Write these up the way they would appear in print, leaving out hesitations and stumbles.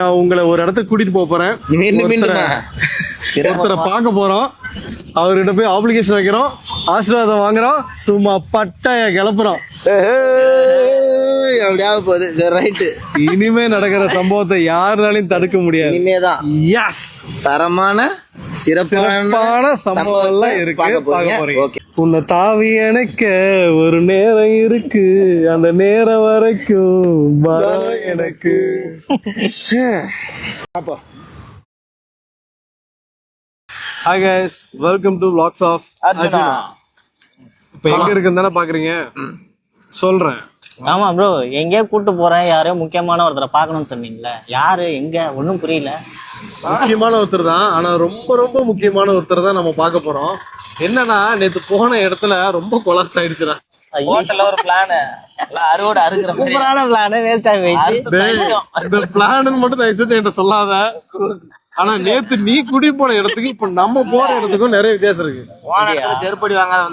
நான் உங்களை ஒரு இடத்துக்கு கூட்டிட்டு போறேன். ஒருத்தரை பார்க்க போறோம். அவர்கிட்ட போய் ஆப்ளிகேஷன் வைக்கிறோம், ஆசீர்வாதம் வாங்குறோம், சும்மா பட்டைய கிளப்புறோம். இனிமே நடக்கிற சம்பவத்தை யாருனாலையும் தடுக்க முடியாது. இனிமேதான் தரமான சிறப்பான சம்பவம் எல்லாம் இருக்கு. உன்னை தாவி எனக்கு ஒரு நேரம் இருக்கு, அந்த நேரம் வரைக்கும் எனக்கு. Hi guys, welcome to Vlogs of Arjuna. இப்ப எங்க இருக்குன்னு தானே பாக்குறீங்க, சொல்றேன். ஆமா ப்ரோ, எங்கேயோ கூட்டு போறேன், யாரையோ முக்கியமான ஒருத்தரை பாக்கணும்னு சொன்னீங்களே, யாரு எங்க ஒன்னும் புரியல. முக்கியமான ஒருத்தர் தான், ஆனா ரொம்ப ரொம்ப முக்கியமான ஒருத்தர் தான் நம்ம பார்க்க போறோம். என்னன்னா நேத்து போன இடத்துல ரொம்ப கொலாப்ஸ் ஆயிடுச்சுடா. ஹோட்டல்ல ஒரு பிளான் அறுவடை அறுக்கிற சூப்பரான பிளான் வேஸ்ட் ஆகி போயிடுச்சு. இந்த பிளான் மட்டும் தயவு செஞ்சு என்கிட்ட சொல்லாத. ஆனா நேத்து நீ குடி போன இடத்துக்கு இப்ப நம்ம போற இடத்துக்கும் நிறைய வித்தியாசம் இருக்கு. செருப்படி வாங்காத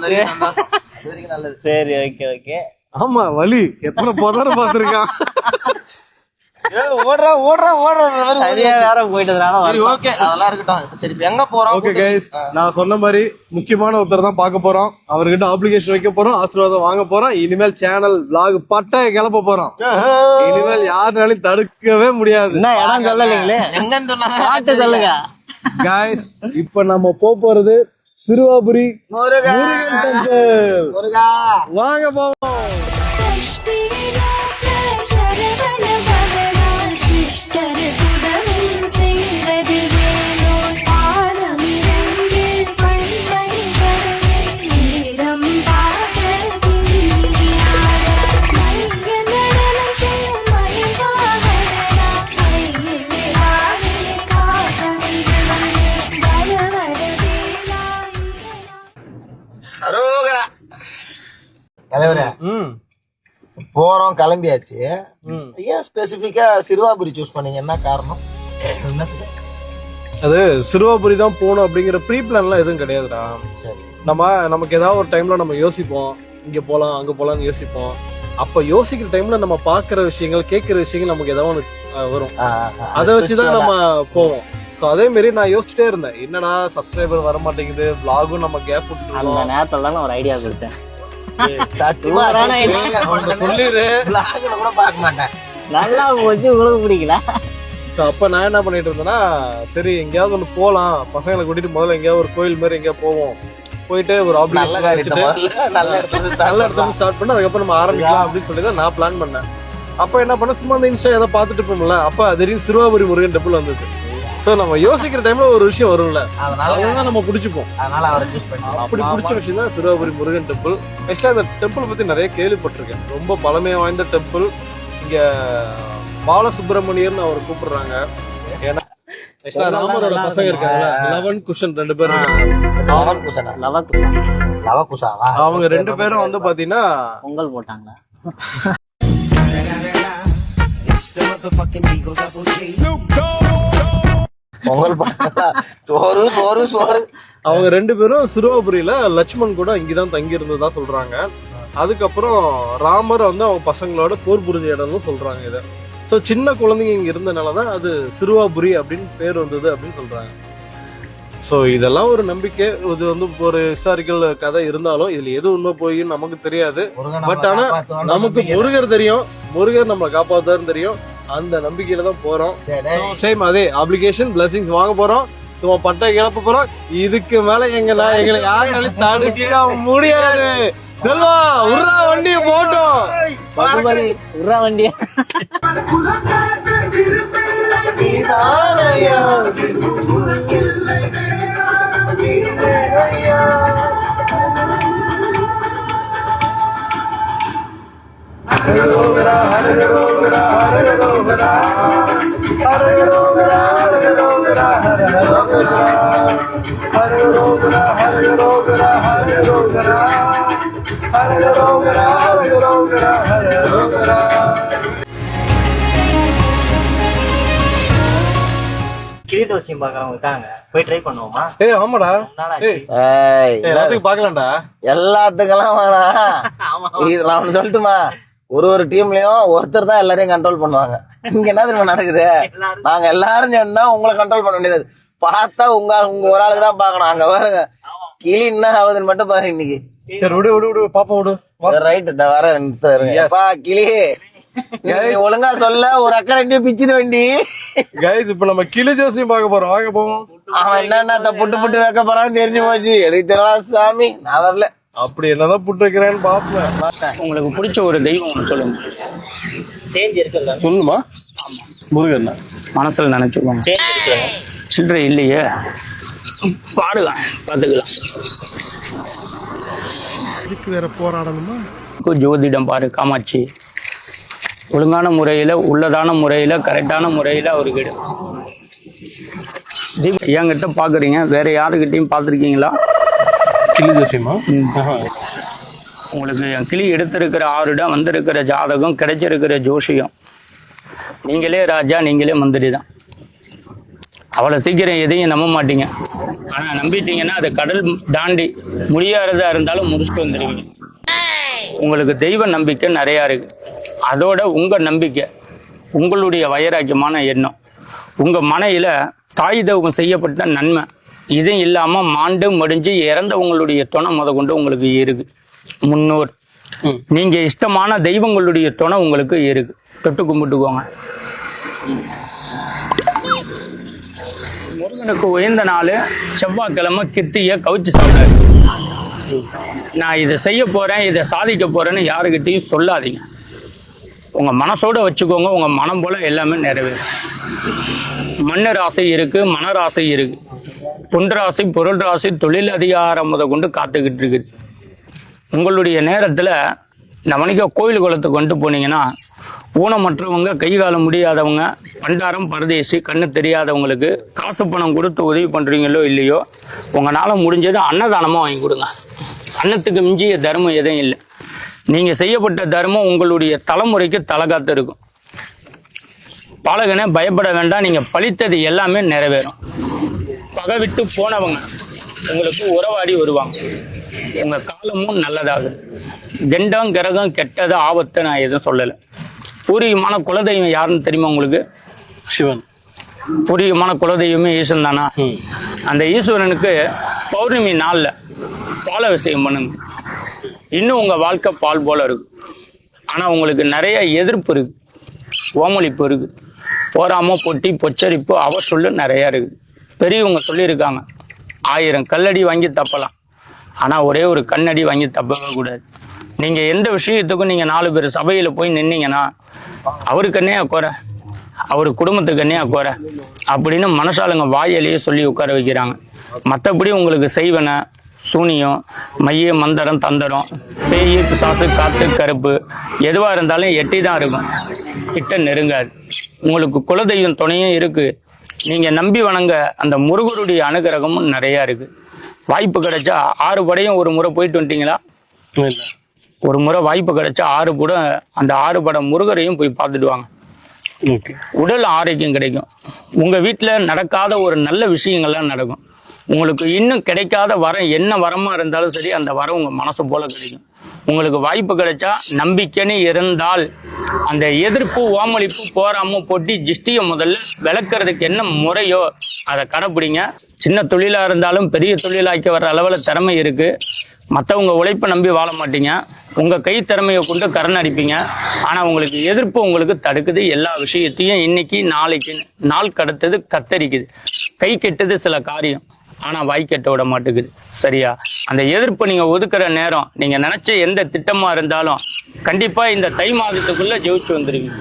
நல்லது. சரி, ஓகே ஓகே. ஆமா, வலி எத்தனை போதார பாத்துருக்கான். நான் சொன்ன மாதிரி முக்கியமான ஒருத்தர் தான் பார்க்க போறோம். அவர்கிட்ட ஆப்ளிகேஷன் வைக்க போறோம், ஆசீர்வாதம் வாங்க போறோம். இனிமேல் சேனல் விளாக் பட்டைய கிளப்ப போறோம். இனிமேல் யாருனாலையும் தடுக்கவே முடியாது. गाइस இப்ப நம்ம போறது சிறுவாபுரி முருகன் டெம்பிள். வாங்க போவோம். போறோம், கிளம்பியாச்சு. ஏன் ஸ்பெசிபிக்கா சிறுவாபுரி சூஸ் பண்ணீங்க, என்ன காரணம்? அது சிறுவாபுரி தான் போகணும் அப்படிங்கிற ப்ரீ பிளான் எல்லாம் எதுவும் கிடையாதுடா. நமக்கு ஏதாவது ஒரு டைம்ல நம்ம யோசிப்போம், இங்க போலாம் அங்க போலாம்னு யோசிப்போம். அப்ப யோசிக்கிற டைம்ல நம்ம பாக்குற விஷயங்கள், கேட்கிற விஷயங்கள் நமக்கு ஏதாவது ஒண்ணு வரும். அதை வச்சுதான் நம்ம போவோம். சோ அதே மாதிரி நான் யோசிச்சுட்டே இருந்தேன், என்னடா சப்ஸ்கிரைபர் வர மாட்டேங்குது, விளாகும் நம்ம கேப் விட்டுருக்கோம். நேரத்துல நான் ஒரு ஐடியா கொடுத்தேன். நல்லா போச்சு, உங்களுக்கு பிடிக்கல. அப்ப நான் என்ன பண்ணிட்டு இருந்தேன்னா, சரி எங்கேயாவது ஒண்ணு போலாம், பசங்களை கூட்டிட்டு முதல்ல எங்கேயாவது ஒரு கோயில் மாதிரி எங்கேயா போவோம், போயிட்டு ஒரு ஆப்ளிகேஷன் வச்சுட்டு நல்ல இடத்துல ஸ்டார்ட் பண்ண, அதுக்கப்புறம் நம்ம ஆரம்பிக்கலாம் அப்படின்னு சொல்லி தான் நான் பிளான் பண்ணேன். அப்ப என்ன பண்ண, சும்மா அந்த இன்ஸ்டா ஏதாவது பாத்துட்டு போகல, அப்ப திடீர்னு சிறுவாபுரி முருகன் டெம்பிள் வந்தது. சோ நம்ம யோசிக்கிற டைம்ல ஒரு விஷயம் வரும்ல, அதனால நம்ம பிடிச்சுப்போம். அப்படி பிடிச்ச விஷயம் தான் சிறுவாபுரி முருகன் டெம்பிள். ஆக்சுவலா அந்த டெம்பிள் பத்தி நிறைய கேள்விப்பட்டிருக்கேன். ரொம்ப பழமை வாய்ந்த டெம்பிள். இங்க பாலசுப்ரமணியர்னு அவர் கூப்பிடுறாங்க. ஏன்னா ராமரோட பசங்க இருக்காங்க, லவன் குஷன், 2 பேர் இருக்காங்க. அவங்க 2 பேரும் வந்து பாத்தீங்கன்னா பொங்கல் போட்டாங்க. அவங்க 2 பேரும் சிறுவாபுரியில லட்சுமண் கூட இங்கதான் தங்கி இருந்ததா சொல்றாங்க. அதுக்கப்புறம் ராமர் வந்து அவங்க பசங்களோட போர் புரிஞ்ச இடம்னு சொல்றாங்க இத. சோ சின்ன குழந்தைங்க இங்க இருந்தனாலதான் அது சிறுவாபுரி அப்படின்னு பேர் வந்தது அப்படின்னு சொல்றாங்க. சோ இதெல்லாம் ஒரு நம்பிக்கை. இது வந்து ஒரு ஹிஸ்டாரிக்கல் கதை இருந்தாலும் இதுல எது உண்மை போய் நமக்கு தெரியாது. பட் ஆனா நமக்கு முருகர் தெரியும், முருகர் நம்மளை காப்பாத்தாருன்னு தெரியும். அந்த நம்பிக்கையில தான் போறோம். சேம் அதே அப்ளிகேஷன் பிளஸிங்ஸ் வாங்க போறோம், சும்மா பட்டை கிளப்ப போறோம். இதுக்கு மேல எங்களை யாராலும் தடுக்க முடியாது. செல்வா உர்ரா வண்டிய போட்டோம், உர்ரா வண்டிய. கிளி தோசியம் பாக்குறவங்க இருக்காங்க, போய் ட்ரை பண்ணுவோமா? ஆமாடா, எல்லாத்துக்கும் பாக்கலாம்டா. எல்லாத்துக்கெல்லாம் வேணாம், இதெல்லாம் சொல்லிட்டுமா, ஒரு டீம்லயும் ஒருத்தர் தான் எல்லாரையும் கண்ட்ரோல் பண்ணுவாங்க. இங்க என்ன தெரியுமா நடக்குது? நாங்க எல்லாரும் சேர்ந்தா உங்களை கண்ட்ரோல் பண்ண வேண்டியது. பார்த்தா உங்க ஒரு ஆளுக்கு தான் பாக்கணும். அங்க பாருங்க கிளி என்ன ஆகுதுன்னு மட்டும் பாரு இன்னைக்கு. சரி விடு பாப்பா விடு. ரைட் இந்த வர கிளி ஒழுங்கா சொல்ல ஒரு அக்கறை பிச்சுட்டு வேண்டி. கைஸ் இப்ப நம்ம கிளி ஜோசியம் பார்க்க போறோம். வாங்க போவோம். அவன் என்னென்ன புட்டு வைக்க போறான்னு தெரிஞ்சு போச்சு. எனக்கு தெரியல சாமி, நான் வரல. அப்படி என்னதான் புட்டு வைக்கிறேன்னு பாப்பேன். உங்களுக்கு பிடிச்ச ஒரு தெய்வம் ஒன்று சொல்லுங்க. சேஞ்ச் இருக்குல்ல, சொல்லுமா? முருகன் மனசுல நினைச்சுக்கோங்க. சேஞ்ச் இருக்குல்ல. சில்லறை இல்லையே, பாடுலாம் பாத்துக்கலாம். இதுக்கு வேற போராடணுமா? ஜோதிடம் பாரு காமாட்சி, ஒழுங்கான முறையில உள்ளதான முறையில கரெக்டான முறையில அவருக்கு என்கிட்ட பாக்குறீங்க, வேற யாருக்கிட்டையும் பாத்திருக்கீங்களா? கிளி ஜோசியமா? உங்களுக்கு என் கிளி எடுத்திருக்கிற ஆருடம், வந்திருக்கிற ஜாதகம், கிடைச்சிருக்கிற ஜோசியம், நீங்களே ராஜா நீங்களே மந்திரி தான். அவ்வளவு சீக்கிரம் எதையும் நம்ப மாட்டீங்க. ஆனா நம்பிட்டீங்கன்னா அதை கடல் தாண்டி முடியாததா இருந்தாலும் முடிச்சுட்டு வந்துடுவீங்க. உங்களுக்கு தெய்வ நம்பிக்கை நிறைய இருக்கு. அதோட உங்க நம்பிக்கை, உங்களுடைய வைராக்கியமான எண்ணம், உங்க மனையில தாய் தெய்வம் செய்யப்பட்ட நன்மை, இதுவும் இல்லாம மாண்டு மடிஞ்சு இறந்தவங்களுடைய துணை முத கொண்டு உங்களுக்கு இருக்கு. முன்னோர் நீங்க இஷ்டமான தெய்வங்களுடைய துணை உங்களுக்கு இருக்கு. தொட்டு கும்பிட்டுக்கோங்க. முருகனுக்கு உயர்ந்த நாள் செவ்வாய்க்கிழமை கிட்டிய கவுச்சு சாப்பிடாது. நான் இதை செய்ய போறேன், இதை சாதிக்க போறேன்னு யாருக்கிட்டையும் சொல்லாதீங்க. உங்க மனசோட வச்சுக்கோங்க. உங்க மனம் போல எல்லாமே நிறைவேறும். மண்ணு ராசி இருக்கு, மனராசி இருக்கு, பொன்ராசி, பொருள் ராசி, தொழில் அதிகாரம் முத கொண்டு காத்துக்கிட்டு இருக்குது. உங்களுடைய நேரத்துல நவனிக்க கோயில் குளத்துக்கு கொண்டு போனீங்கன்னா ஊனமற்றவங்க, கை கால முடியாதவங்க, பண்டாரம் பரதேசி, கண்ணு தெரியாதவங்களுக்கு காசு பணம் கொடுத்து உதவி பண்றீங்களோ இல்லையோ, உங்களால முடிஞ்சது அன்னதானமா வாங்கி கொடுங்க. அன்னத்துக்கு மிஞ்சிய தர்மம் எதுவும் இல்லை. நீங்க செய்யப்பட்ட தர்மம் உங்களுடைய தலைமுறைக்கு தலகாத்து இருக்கும். பாலகனே பயப்பட வேண்டாம், நீங்க பழித்தது எல்லாமே நிறைவேறும். பகை விட்டு போனவங்க உங்களுக்கு உறவாடி வருவாங்க. உங்க காலமும் நல்லதாகுது. கெண்டம் கிரகம் கெட்டது ஆபத்தை நான் எதுவும் சொல்லலை. பூர்வீகமான குலதெய்வம் யாருன்னு தெரியுமா உங்களுக்கு? சிவன். பூர்வீகமான குலதெய்வமே ஈஸ்வரன் தானா? அந்த ஈஸ்வரனுக்கு பௌர்ணமி நாள்ல பால விஷயம் பண்ணுங்க. இன்னும் உங்க வாழ்க்கை பால் போல இருக்கு. ஆனா உங்களுக்கு நிறைய எதிர்ப்பு இருக்கு, ஓமளிப்பு இருக்கு, போராம பொட்டி பொச்சரிப்பு அவசொல்லு நிறைய இருக்கு. பெரியவங்க சொல்லியிருக்காங்க, 1000 கல்லடி வாங்கி தப்பலாம், ஆனா ஒரே ஒரு கண்ணடி வாங்கி தப்பவே கூடாது. நீங்க எந்த விஷயத்துக்கும் நீங்க 4 பேர் சபையில போய் நின்னீங்கன்னா அவருக்கன்னே குறை, அவரு குடும்பத்துக்கன்னே குறை அப்படின்னு மனசாலுங்க வாயிலேயே சொல்லி உட்கார வைக்கிறாங்க. மற்றபடி உங்களுக்கு செய்வன, சூனியம், மைய, மந்திரம், தந்திரம், பேய், பிசாசு, காத்து, கருப்பு எதுவா இருந்தாலும் எட்டி தான் இருக்கும், கிட்ட நெருங்காது. உங்களுக்கு குலதெய்வம் துணையும் இருக்கு. நீங்க நம்பி வணங்க அந்த முருகருடைய அனுகிரகமும் நிறைய இருக்கு. வாய்ப்பு கிடைச்சா 6 படையும் ஒரு முறை போயிட்டு வந்துட்டீங்களா? ஒரு முறை வாய்ப்பு கிடைச்சா 6 படம், அந்த 6 படம் முருகரையும் போய் பார்த்துட்டு வாங்க. உடல் ஆரோக்கியம் கிடைக்கும். உங்க வீட்டுல நடக்காத ஒரு நல்ல விஷயங்கள்லாம் நடக்கும். உங்களுக்கு இன்னும் கிடைக்காத வரம், என்ன வரமா இருந்தாலும் சரி, அந்த வரம் உங்க மனசு போல கிடைக்கும். உங்களுக்கு வாய்ப்பு கிடைச்சா நம்பிக்கைன்னு இருந்தால் அந்த எதிர்ப்பு, ஓமளிப்பு, போராம போட்டி ஜிஷ்டிய முதல்ல விளக்குறதுக்கு என்ன முறையோ அதை கடைப்பிடிங்க. சின்ன தொழிலா இருந்தாலும் பெரிய தொழிலாக்கி வர்ற அளவுல திறமை இருக்கு. மற்றவங்க உழைப்பை நம்பி வாழ மாட்டீங்க. உங்க கை திறமையை கொண்டு கரண் அடிப்பீங்க. ஆனா உங்களுக்கு எதிர்ப்பு உங்களுக்கு தடுக்குது. எல்லா விஷயத்தையும் இன்னைக்கு நாளைக்கு நாள் கடத்தது கத்தரிக்குது. கை கெட்டது சில காரியம், ஆனா வாய் கெட்ட விட மாட்டேங்குது. சரியா? அந்த எதிர்ப்பு நீங்க ஒதுக்குற நேரம், நீங்க நினைச்ச எந்த திட்டமா இருந்தாலும் கண்டிப்பா இந்த தை மாதத்துக்குள்ள ஜெயிச்சு வந்துருவீங்க.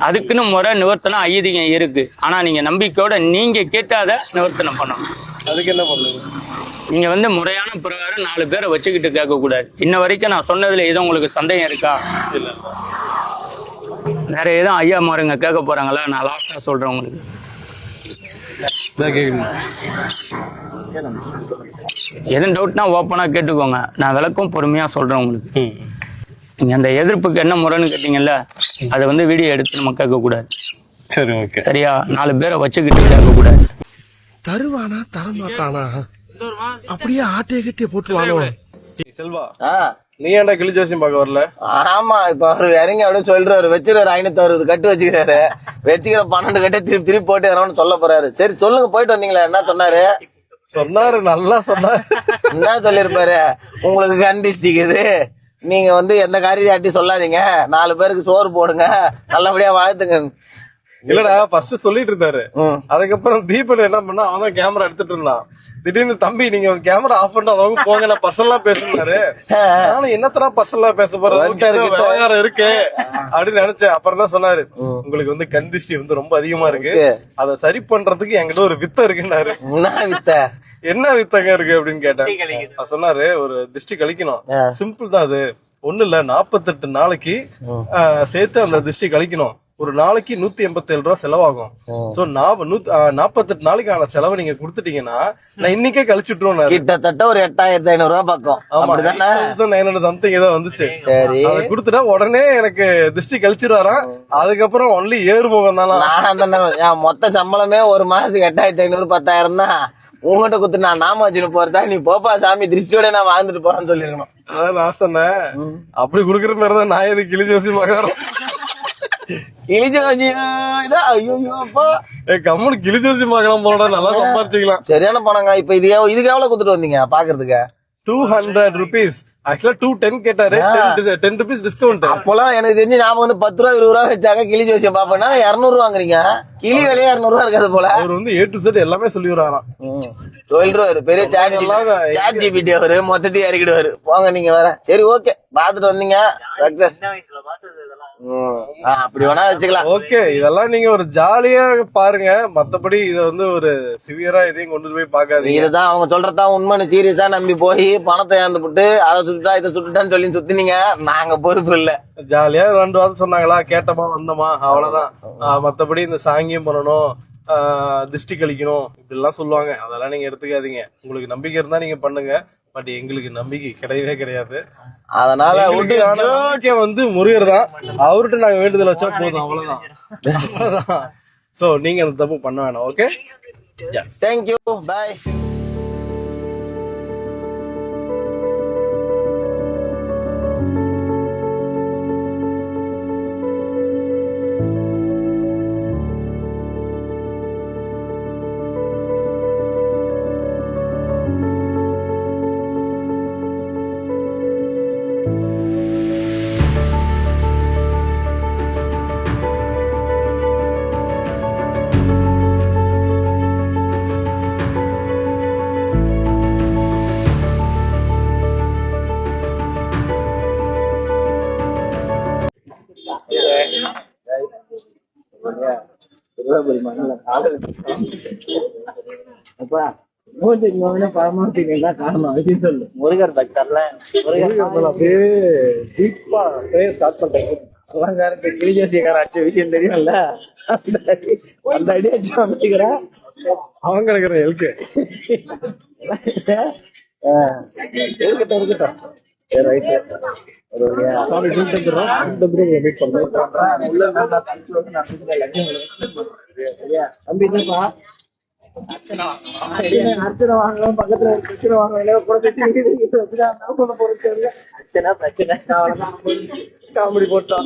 அதுக்குன்னு முறை நிவர்த்தனம் ஐதீகம் இருக்கு. ஆனா நீங்க நம்பிக்கையோட நீங்க கேட்டாத நிவர்த்தனம் பண்ணணும். அதுக்கு என்ன பண்ணுங்க? நீங்க முறையான பிரகாரம் 4 பேரை வச்சுக்கிட்டு கேட்க கூடாது. இன்ன வரைக்கும் நான் சொன்னதுல ஏதோ உங்களுக்கு சந்தேகம் இருக்கா? இல்ல. வேற ஏதோ ஐயா மாருங்க கேட்க போறாங்களா? நான் லாஸ்டா சொல்றேன் உங்களுக்கு. எதுவும் டவுட்னா ஓப்பனா கேட்டுக்கோங்க. நான் விளக்கம் பொறுமையா சொல்றேன் உங்களுக்கு. நீங்க அந்த எதிர்ப்புக்கு என்ன முறைன்னு கேட்டீங்கல்ல, அதை வீடியோ எடுத்து நம்ம கேட்க கூடாது. சரி, ஓகே. சரியா? 4 பேரை வச்சுக்கிட்டு கேட்க கூடாது. தருவானா தரமாட்டானா அப்படியே ஆட்டைய கட்டிய போட்டுருவானோ? செல்வா, நீ ஏன்டா கிளி ஜோசியம் பார்க்க வரல? ஆமா, இப்ப அவரு இறங்கி அப்படியே சொல்றாரு, வச்சிருவாரு 560 கட்டு வச்சுக்கிறாரு, வச்சுக்கிற 12 கட்டை திருப்பி திருப்பி போட்டு எதனா சொல்ல போறாரு. சரி சொல்லுங்க, போயிட்டு வந்தீங்களா, என்ன சொன்னாரு? சொன்னாரு, நல்லா சொன்னாரு. என்ன சொல்லிருப்பாரு? உங்களுக்கு கண்டிஸ்டிக் இது, நீங்க எந்த காரியத்தையும் சொல்லாதீங்க, 4 பேருக்கு சோறு போடுங்க, நல்லபடியா வாழ்த்துங்க. இல்லடா, ஃபர்ஸ்ட் சொல்லிட்டு இருந்தாரு. அதுக்கப்புறம் தீபன் என்ன பண்ணா, அவன் தான் கேமரா எடுத்துட்டு இருந்தான். திடீர்னு தம்பி நீங்க கேமரா ஆஃப் பண்ணிட்டு அவங்க போங்க, நான் பர்சனலா பேசுனாரு. நானும் என்னத்தரா பர்சனலா பேச போறேன், விவகாரம் இருக்கு அப்படின்னு நினைச்சேன். அப்புறம் தான் சொன்னாரு, உங்களுக்கு கந்திஷ்டி ரொம்ப அதிகமா இருக்கு, அத சரி பண்றதுக்கு என்கிட்ட ஒரு வித்த இருக்குன்னாரு. என்ன வித்தங்க இருக்கு அப்படின்னு கேட்டேன். சொன்னாரு, ஒரு திருஷ்டி கழிக்கணும், சிம்பிள் தான் அது, ஒண்ணு இல்ல, 48 நாளைக்கு சேர்த்து அந்த திருஷ்டி கழிக்கணும். ஒரு நாளைக்கு 187 ரூபா செலவாகும். சோ 48 நாளைக்கான செலவை நீங்க குடுத்துட்டீங்கன்னா நான் இன்னைக்கே கழிச்சுட்டுருவோம். கிட்டத்தட்ட ஒரு 8500 ரூபாய் பக்கம். 8900 சம்திங் ஏதோ வந்துச்சு. சரி, அதை குடுத்துட்டா உடனே எனக்கு திருஷ்டி கழிச்சிருவாராம். அதுக்கப்புறம் ஒன்லி ஏறுமுகம் தானா. மொத்த சம்பளமே ஒரு மாசத்துக்கு 8500 10,000 தான். உங்ககிட்ட குத்து நான் நாம வச்சுட்டு போறதா, நீ போப்பா சாமி திருஷ்டியோட நான் வாழ்ந்துட்டு போறேன்னு சொல்லிருக்கணும். அதான் நான் சொன்னேன், அப்படி குடுக்கற மாதிரிதான் நான் எது கிளி ஜோசி மகாரம் கம்முனு கிளி ஜோசி மகாரம் போனோட நல்லா சம்பாரிச்சுக்கலாம். சரியான பணங்க. இப்ப இதுக்கு எவ்வளவு குடுத்துட்டு வந்தீங்க பாக்குறதுக்கு? 200 rupees. ஆக்சுவலா 210 கேட்டாரு, 10 rupees டிஸ்கவுண்ட். அப்பெல்லாம் எனக்கு தெரிஞ்சு நாம 10 ரூபா 20 ரூபா வச்சாங்க கிளி ஜோசியம் பாப்பேன்னா 200 வாங்குறீங்க. கிளி விலையே 200 ரூபா இருக்காது போல. அவர் A to Z எல்லாமே சொல்லி வராராம். சொல்றாரு, பெரிய சாட் ஜிபிடி அவரு மொத்தத்தையும் இறக்கிடுவாரு. போங்க நீங்க வேற. சரி, ஓகே, பாத்துட்டு வந்தீங்க, அப்படி வேணா வச்சுக்கலாம். ஓகே, இதெல்லாம் நீங்க ஒரு ஜாலியா பாருங்க, மத்தபடி இத ஒரு சிவியரா இதையும் கொண்டு போய் பாக்காதீங்க. இதுதான் அவங்க சொல்றதா உண்மைன்னு சீரியஸா நம்பி போய் பணத்தை ஏந்து போட்டு அதை சுட்டுட்டா இதை சுட்டுட்டான்னு சொல்லி சுத்தினீங்க, நாங்க பொறுப்பு இல்ல. ஜாலியா 2 வாரம் சொன்னாங்களா, கேட்டோமா வந்தோமா, அவ்வளவுதான். மத்தபடி இந்த சாங்கியம் பண்ணணும், திருஷ்டி கழிக்கணும், இப்படி எல்லாம் சொல்லுவாங்க, அதெல்லாம் நீங்க எடுத்துக்காதீங்க. உங்களுக்கு நம்பிக்கை இருந்தா நீங்க பண்ணுங்க, பட் எங்களுக்கு நம்பிக்கை கிடையவே கிடையாது. அதனால முருகர் தான், அவர்கிட்ட நாங்க வேண்டுதல் வச்சா போதும், அவ்வளவுதான். சோ நீங்க அந்த தப்பு பண்ண வேணாம். ஓகே, தேங்க்யூ, பாய். முருகர் பக்தர்ல அப்படியே டீப்பா ஸ்டார்ட் பண்றேன். கிளி ஜோசியக்கார அடிச்ச விஷயம் தெரியும்ல, அந்த அடி அடிச்சு அமைச்சுக்கிறேன். அவங்க இருக்கிற எல்கே இருக்கட்டும். அர்ச்சனை வாங்கலாம், பக்கத்துல ஒரு பிரச்சனை வாங்கல பிரச்சனை காமெடி போட்டோம்.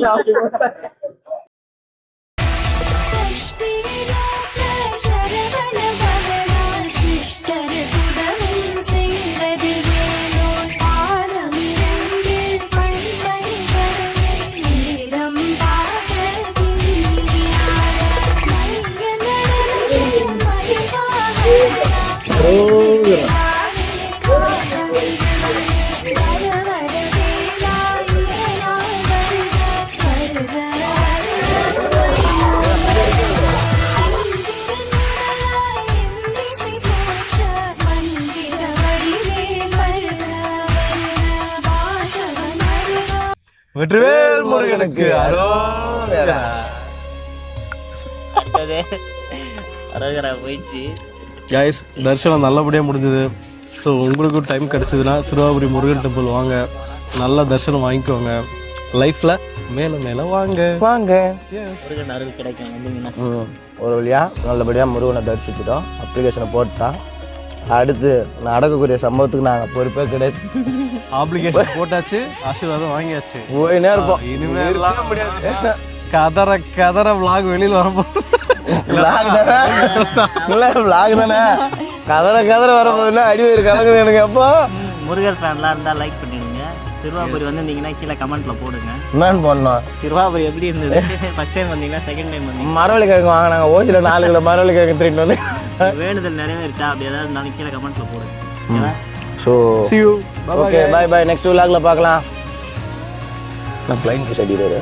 வெற்றிவேல் முருகனுக்கு போயிடுச்சு. கைஸ், தரிசனம் நல்லபடியா முடிஞ்சது. ஸோ உங்களுக்கும் டைம் கிடைச்சதுன்னா சிறுவாபுரி முருகன் டெம்பிள் வாங்க, நல்ல தரிசனம் வாங்கிக்கோங்க. லைஃப்ல மேல மேல வாங்க வாங்க, முருகன் அருள் கிடைக்கும். ஒரு வழியா நல்லபடியா முருகனை தரிசிச்சிட்டோம், அப்ளிகேஷனை போட்டுட்டான். அடுத்து நடக்கக்கூடிய சம்பவத்துக்கு நாங்க பொறுப்பே கிடையாது. ஆப்ளிகேஷன் போட்டாச்சு, ஆசீர்வாதம் வாங்கியாச்சு. போயினே இருப்போம். இனிமே எல்லாம் முடியாது. கதற vlog வெளியில வரப்போகுது. vlog தானே இல்ல vlog தானே கதற வரப்போதுன்னா அடிவயிறு கலங்குது எனக்கு. அப்போ முருகர் ஃபேன்லாம் இருந்தா லைக் பண்ணிடுங்க. திருவாபுரி வந்திருந்தீங்கன்னா கீழே கமெண்ட்ல போடுங்க. என்னன்னு பண்ணோம். திருவாபுரி எப்படி இருந்தது? ஃபர்ஸ்ட் டைம் வந்தீங்களா, செகண்ட் டைம் வந்தீங்க? மரவள்ளி கிழங்கு வாங்கினாங்க. ஓசில 4 கிலோ மரவள்ளி கிழங்கு திருட்டு வந்து வேண்டுதல் நிறைவேறிச்சா? அப்படி ஏதாவது இருந்தாலும் கீழே கமெண்ட்ல போடுங்க. So See you. Okay, bye bye. Next vlogல பார்க்கலாம். நான் பிளைன் பீஸ் அடிக்கிறாரு.